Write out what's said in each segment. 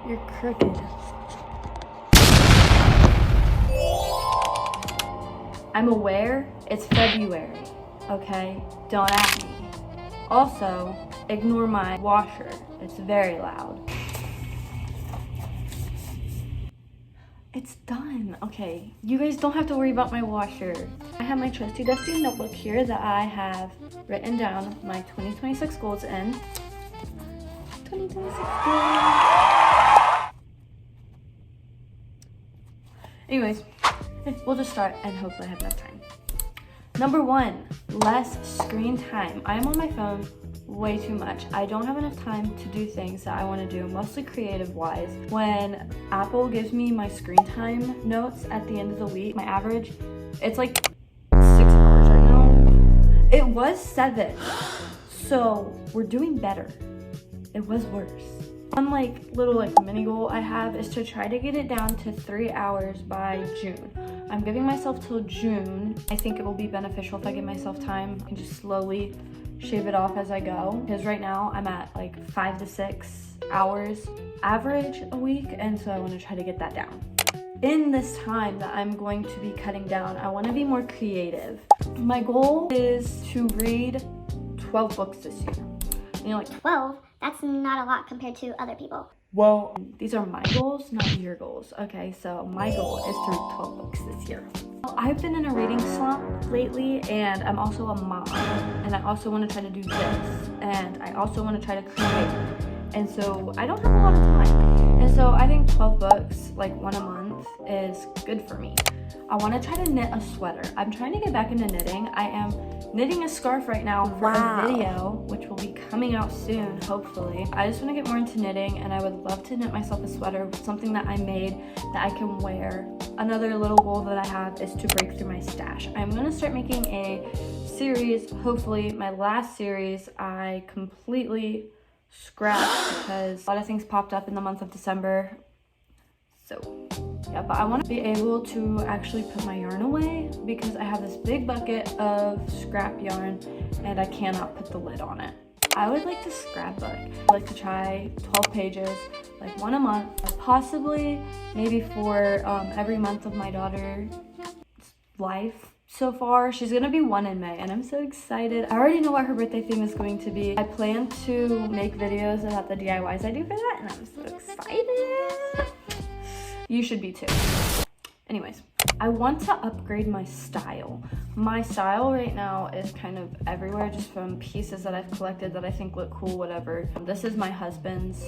You're crooked. I'm aware it's February, okay? Don't at me. Also, ignore my washer. It's very loud. It's done. Okay, you guys don't have to worry about my washer. I have my trusty dusty notebook here that I have written down my 2026 goals in. 2026 goals. Anyways, we'll just start and hopefully I have enough time. Number 1, less screen time. I'm on my phone way too much. I don't have enough time to do things that I want to do, mostly creative wise. When Apple gives me my screen time notes at the end of the week, my average, it's like 6 hours right now. It was 7. So we're doing better. It was worse. One little mini goal I have is to try to get it down to 3 hours by June. I'm giving myself till June. I think it will be beneficial if I give myself time and just slowly shave it off as I go. Because right now I'm at 5 to 6 hours average a week, and so I want to try to get that down. In this time that I'm going to be cutting down, I want to be more creative. My goal is to read 12 books this year. You know, 12? That's not a lot compared to other people. Well, these are my goals, not your goals. Okay, so my goal is to read 12 books this year. I've been in a reading slump lately, and I'm also a mom, and I also want to try to do this, and I also want to try to create, and so I don't have a lot of time. And so I think 12 books, one a month, is good for me. I want to try to knit a sweater. I'm trying to get back into knitting. I am knitting a scarf right now for a video, which will be coming out soon, hopefully. I just want to get more into knitting, and I would love to knit myself a sweater, something that I made that I can wear. Another little goal that I have is to break through my stash. I'm going to start making a series, hopefully my last series I completely scrapped because a lot of things popped up in the month of December. So yeah, but I want to be able to actually put my yarn away because I have this big bucket of scrap yarn and I cannot put the lid on it. I would like to scrapbook. I'd like to try 12 pages, one a month, possibly maybe for every month of my daughter's life. So far, she's gonna be 1 in May, and I'm so excited. I already know what her birthday theme is going to be. I plan to make videos about the DIYs I do for that, and I'm so excited. You should be too. Anyways, I want to upgrade my style. My style right now is kind of everywhere, just from pieces that I've collected that I think look cool, whatever. This is my husband's.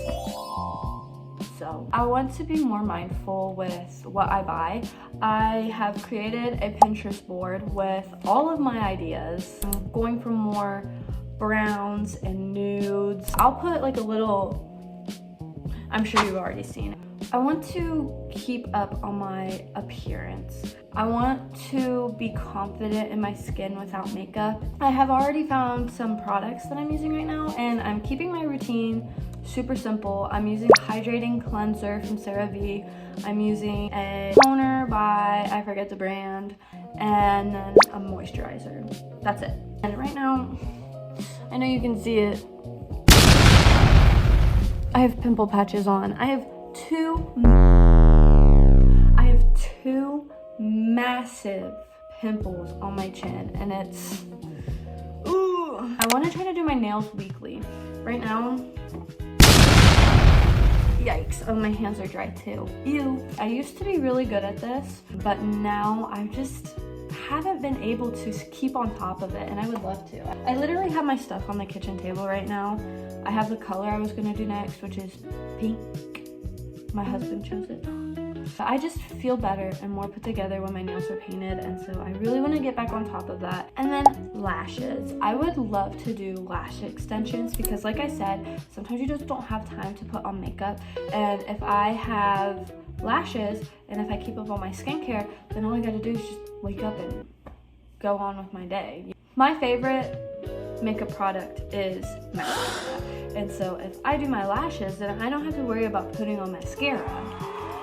So I want to be more mindful with what I buy. I have created a Pinterest board with all of my ideas. I'm going for more browns and nudes. I'll put a little, I'm sure you've already seen it. I want to keep up on my appearance. I want to be confident in my skin without makeup. I have already found some products that I'm using right now, and I'm keeping my routine super simple. I'm using a hydrating cleanser from CeraVe. I'm using a toner by, I forget the brand, and then a moisturizer. That's it. And right now, I know you can see it, I have pimple patches on. I have two massive pimples on my chin, and it's, ooh. I want to try to do my nails weekly. Right now, yikes, oh, my hands are dry too. Ew. I used to be really good at this, but now I just haven't been able to keep on top of it, and I would love to. I literally have my stuff on the kitchen table right now. I have the color I was gonna do next, which is pink. My husband chose it. I just feel better and more put together when my nails are painted, and so I really want to get back on top of that. And then lashes. I would love to do lash extensions because, like I said, sometimes you just don't have time to put on makeup, and if I have lashes and if I keep up on my skincare, then all I gotta do is just wake up and go on with my day. My favorite makeup product is mascara, and so if I do my lashes, then I don't have to worry about putting on mascara.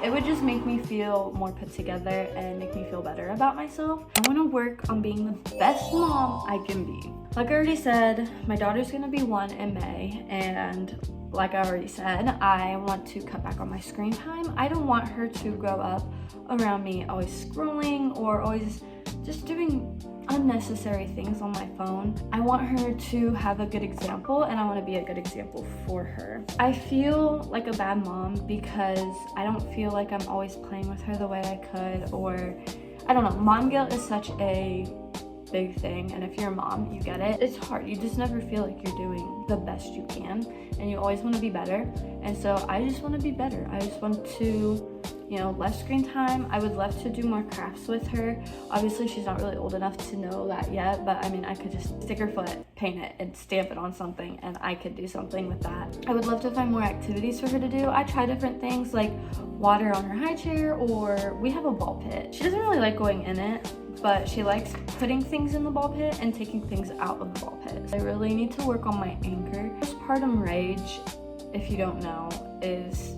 It would just make me feel more put together and make me feel better about myself. I want to work on being the best mom I can be. Like I already said, my daughter's gonna be 1 in May, and like I already said, I want to cut back on my screen time. I don't want her to grow up around me always scrolling or always just doing unnecessary things on my phone. I want her to have a good example, and I want to be a good example for her. I feel like a bad mom because I don't feel like I'm always playing with her the way I could, or I don't know. Mom guilt is such a big thing, and if you're a mom, you get it. It's hard. You just never feel like you're doing the best you can, and you always want to be better. And so I just want to be better. I just want to, you know, less screen time. I would love to do more crafts with her. Obviously, she's not really old enough to know that yet, but I mean, I could just stick her foot, paint it, and stamp it on something, and I could do something with that. I would love to find more activities for her to do. I try different things like water on her high chair, or we have a ball pit. She doesn't really like going in it, but she likes putting things in the ball pit and taking things out of the ball pit. I really need to work on my anger. Postpartum rage, if you don't know, is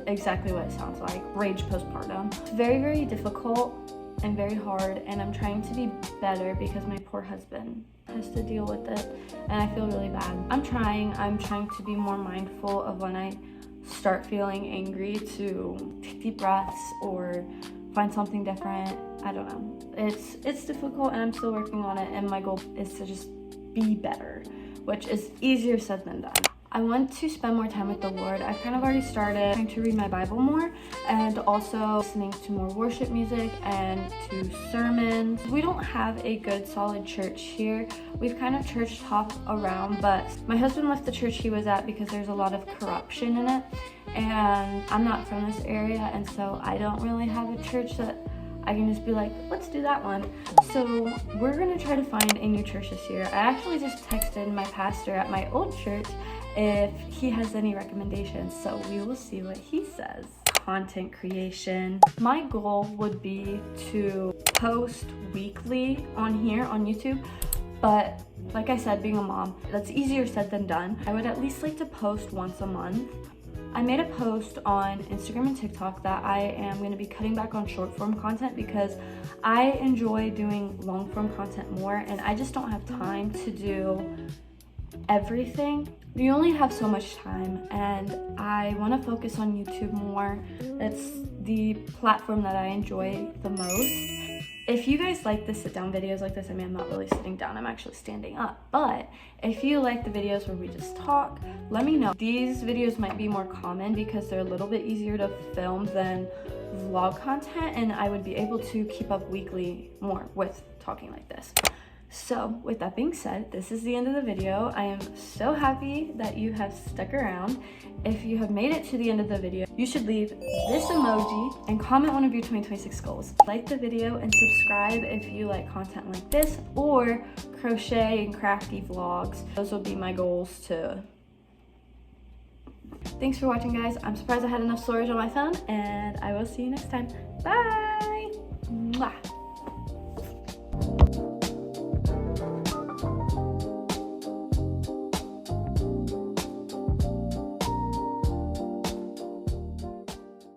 exactly what it sounds like. Rage postpartum. It's very, very difficult and very hard, and I'm trying to be better because my poor husband has to deal with it, and I feel really bad. I'm trying to be more mindful of when I start feeling angry, to take deep breaths or find something different. I don't know. It's difficult, and I'm still working on it, and my goal is to just be better, which is easier said than done. I want to spend more time with the Lord. I've kind of already started trying to read my Bible more, and also listening to more worship music and to sermons. We don't have a good solid church here. We've kind of church hop around, but my husband left the church he was at because there's a lot of corruption in it, and I'm not from this area, and so I don't really have a church that I can just be like, let's do that one. So we're gonna try to find a new church this year. I actually just texted my pastor at my old church if he has any recommendations, so we will see what he says. Content creation. My goal would be to post weekly on here on YouTube, but like I said, being a mom, that's easier said than done. I would at least like to post once a month. I made a post on Instagram and TikTok that I am going to be cutting back on short form content because I enjoy doing long form content more, and I just don't have time to do everything. You only have so much time, and I want to focus on YouTube more. It's the platform that I enjoy the most. If you guys like the sit down videos like this, I mean, I'm not really sitting down, I'm actually standing up, but if you like the videos where we just talk, let me know. These videos might be more common because they're a little bit easier to film than vlog content, and I would be able to keep up weekly more with talking like this. So with that being said, this is the end of the video. I am so happy that you have stuck around. If you have made it to the end of the video, you should leave this emoji and comment one of your 2026 goals. Like the video and subscribe if you like content like this or crochet and crafty vlogs. Those will be my goals too. Thanks for watching, guys. I'm surprised I had enough storage on my phone, and I will see you next time. Bye! Mwah.